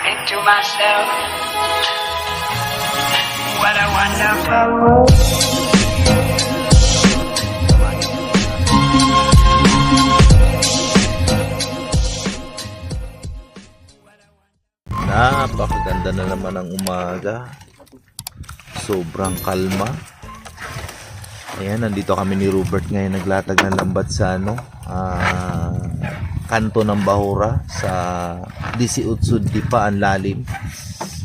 think to myself, what a wonderful world. Napakaganda na naman ang umaga. Sobrang kalma. Ayan, nandito kami ni Robert ngayon naglatag ng lambat sa kanto ng Bahura sa 18 pa ang lalim.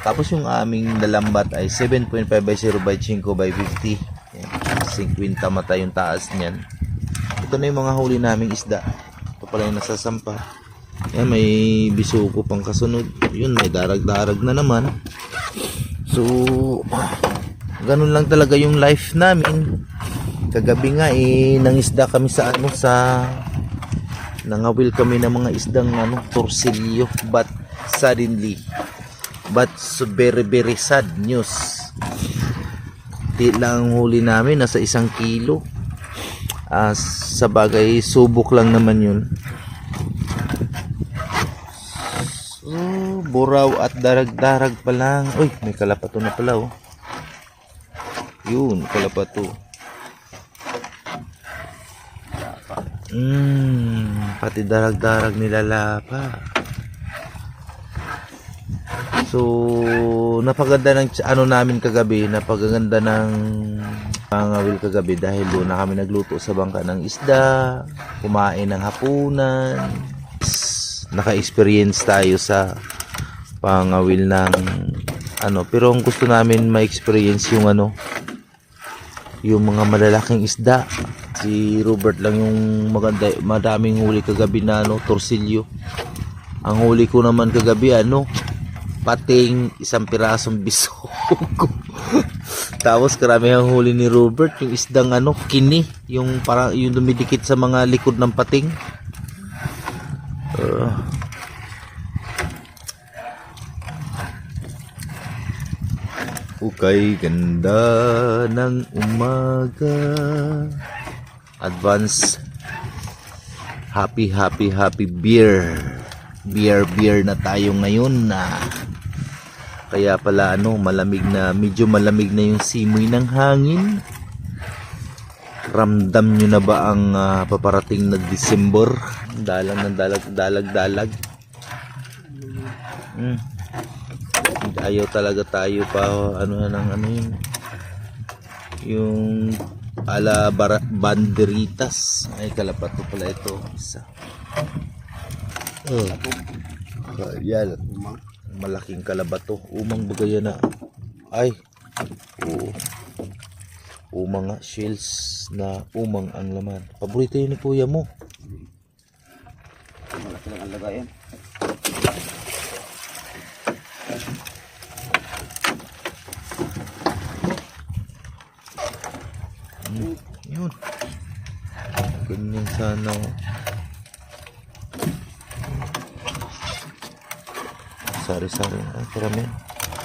Tapos yung aming nalambat ay 7.5 by 0 by 5 by 50. Ayan, 50 mata yung taas niyan. Ito na yung mga huli naming isda. Ito pala yung nasasampa. Ayan, may bisuko pang kasunod. Yun, may darag-darag na naman. So, ganun lang talaga yung life namin. Kagabi nga nangisda kami sa nangawil kami ng mga isdang torsilyo, but suddenly, so very very sad news. Di lang ang huli namin nasa 1 kilo. Sa bagay subok lang naman yun. So, buraw at darag-darag pa lang. Uy, may kalapato na pala oh. Yun, kalapato. Pati darag-darag nilalapa. So, napaganda ng namin kagabi, napaganda ng pangawil kagabi dahil doon na kami nagluto sa bangka ng isda, kumain ng hapunan. Naka-experience tayo sa pangawil ng pero ang gusto namin ma-experience yung yung mga malalaking isda. Si Robert lang yung madaming huli kagabi na torsilyo. Ang huli ko naman kagabi pating 1 pirasong bisog. Tapos karamihan huli ni Robert yung isdang kini, yung parang yung dumidikit sa mga likod ng pating. Okay, ganda ng umaga. Advance happy beer na tayo ngayon na kaya pala malamig na, medyo malamig na yung simoy ng hangin. Ramdam nyo na ba ang paparating na December? Dalang ng dalag. Ayaw talaga tayo pa yun, yung ala banderitas. Ay, kalapato pala ito isa. Yan, malaking kalabato, umang bagay na. Ay, umang nga, shells na umang ang laman. Paborito yun ni kuya mo. Malaki lang ang lagayan. Yun, ganyan sana. Sari-sari ay karami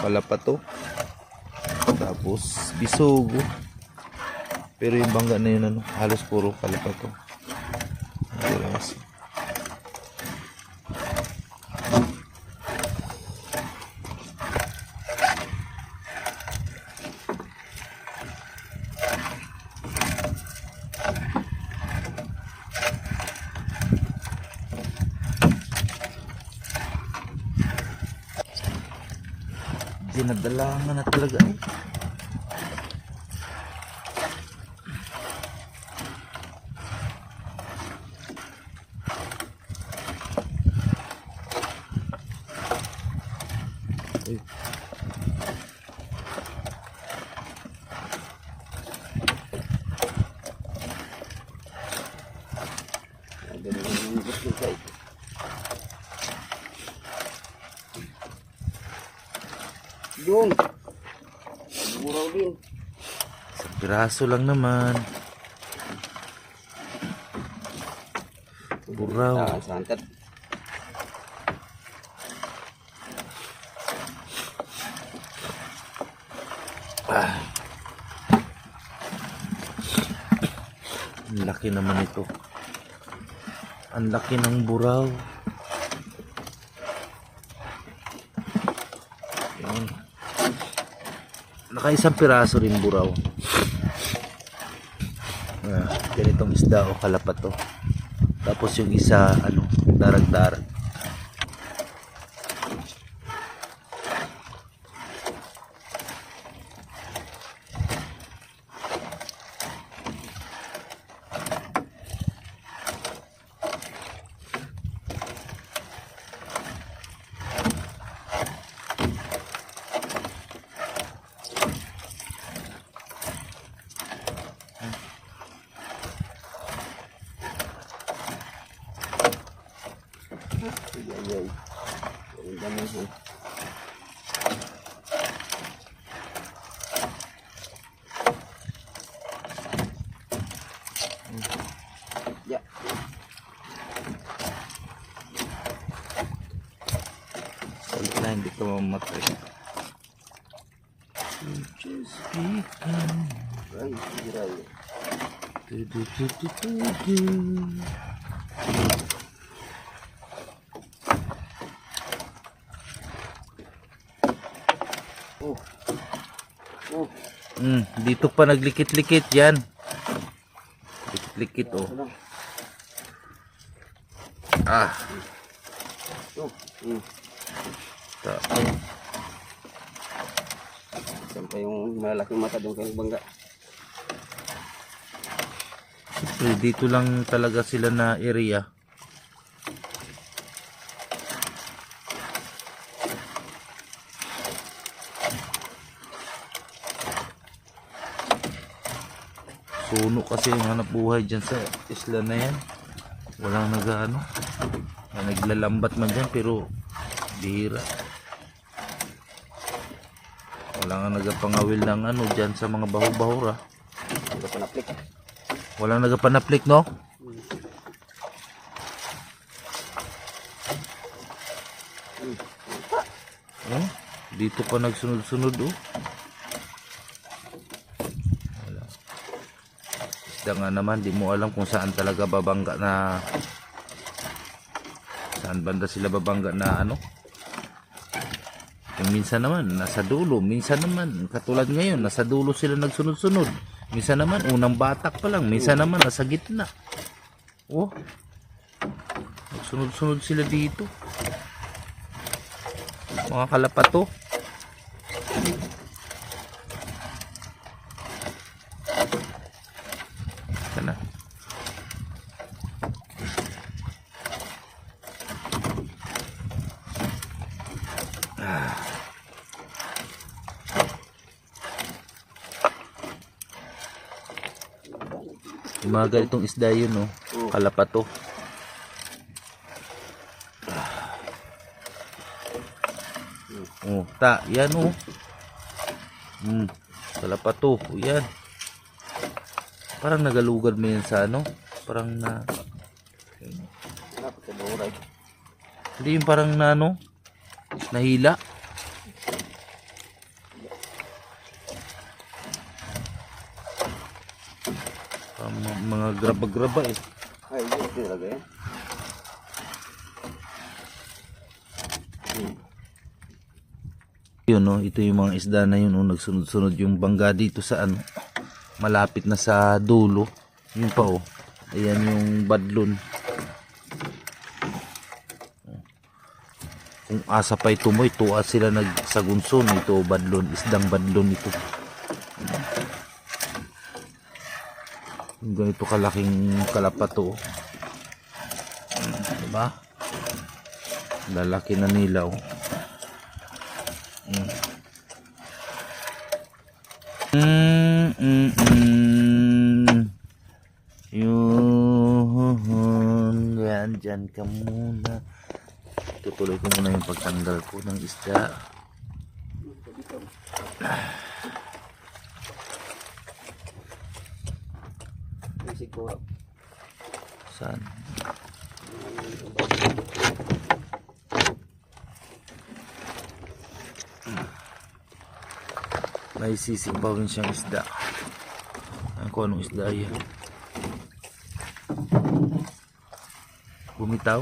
kalapato, tapos bisugo, pero yung bangga na yun halos puro kalapato. Dinadalangan na talaga Yung buraw din. Isang piraso lang naman. Buraw. Santat. Ang laki naman ito. Ang laki ng buraw. Nakaisang piraso rin buraw. Ganitong isda o kalapat to. Tapos yung isa ano, darag-darag. Ay. Ang dami ho. Ya. Salit na hindi ka mamatay. Just become. Ay, giray. Oh. Oh. Dito pa naglikit-likit yan. Likit-likit oh. Ano? Ah. Oh. Sampai yung malaking mata doon kay bangga. Dito lang talaga sila na area. Suno kasi yung hanap buhay dyan sa isla na yan. Walang nag-ano. Naglalambat man dyan pero bihira. Wala nga nagapangawil ng ano dyan sa mga baho-bahura. Hindi pa naplik. Walang nagapanaplik no? Dito pa nagsunod-sunod oh. Wala. Isda nga naman, di mo alam kung saan talaga babangga na, saan banda sila babangga na ano. Yung minsan naman nasa dulo, minsan naman katulad ngayon nasa dulo sila nagsunod-sunod, minsan naman unang batak pa lang, minsan naman nasa gitna. Oh, nagsunod-sunod sila dito, mga kalapato. Sana yung mga ganitong isda yun oh, kalapato. Oh, yan oh. Kalapato, yan. Parang nagalugad mo yan sa ano, parang na Dapat sa buray. hindi yung parang na ano, nahila. Parang mga graba-graba eh. Ay, yun talaga yan. Yun no, ito yung mga isda na yun oh, nagsunod-sunod yung bangga dito sa ano, malapit na sa dulo. Yun pa oh, ayan yung badlon. Kung asa pa ito mo, ito sila nagsagunson. Ito badlon, isdang badlon ito. Ganito kalaking kalapato. Diba? Lalaki na nila oh. Yun. Yan, dyan ka muna. Tutuloy ko muna yung pagtanggal ko ng isda. Siguro. Saan? May sisipawin siyang isda. Kung anong isda yan. Bumitaw?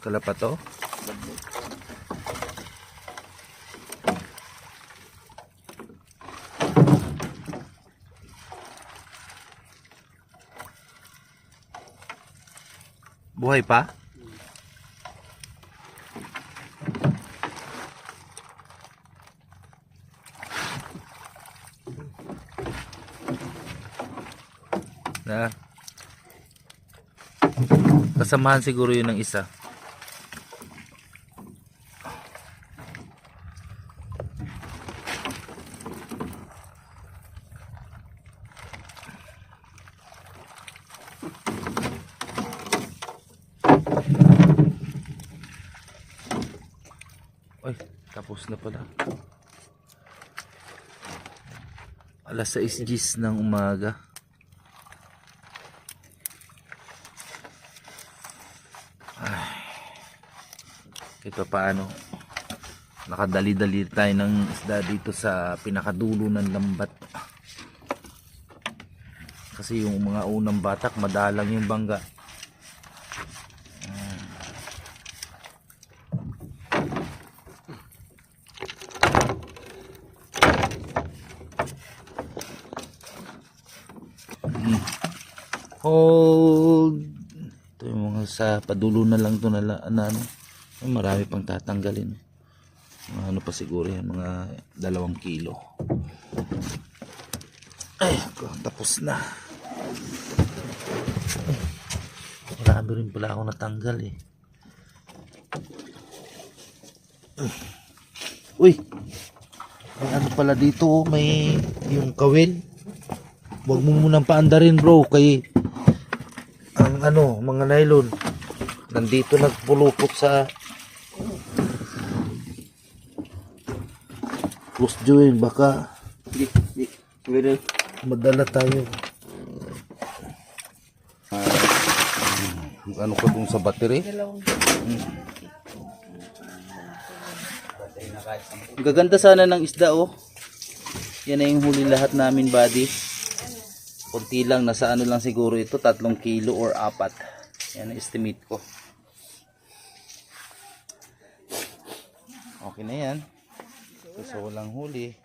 Kalapato. Buhay pa? Na. Kasamahan siguro yun ng isa. Ay, tapos na pala. Alas 6 ng umaga. Kahit pa paano, nakadali-dali tayo ng isda dito sa pinakadulo ng lambat. Kasi yung mga unang batak, madalang yung bangga. Hold. Ito yung mga sa padulo na lang to na ano. Marami pang tatanggalin. Mga ano pa siguro yan, mga 2 kilo. Ay, tapos na. Marami rin pala ako natanggal eh. Uy, may ano pala dito, may yung kawil. Huwag mo munang paandarin bro, kay ang ano, mga nylon nandito nagpulupot sa close joint, baka madala tayo. Ano ka dun sa battery? Gaganda sana ng isda oh. Yan na yung huli lahat namin buddy. Kunti lang, nasa ano lang siguro ito, 3 kilo or 4. Yan ang estimate ko. Okay na yan. So walang huli.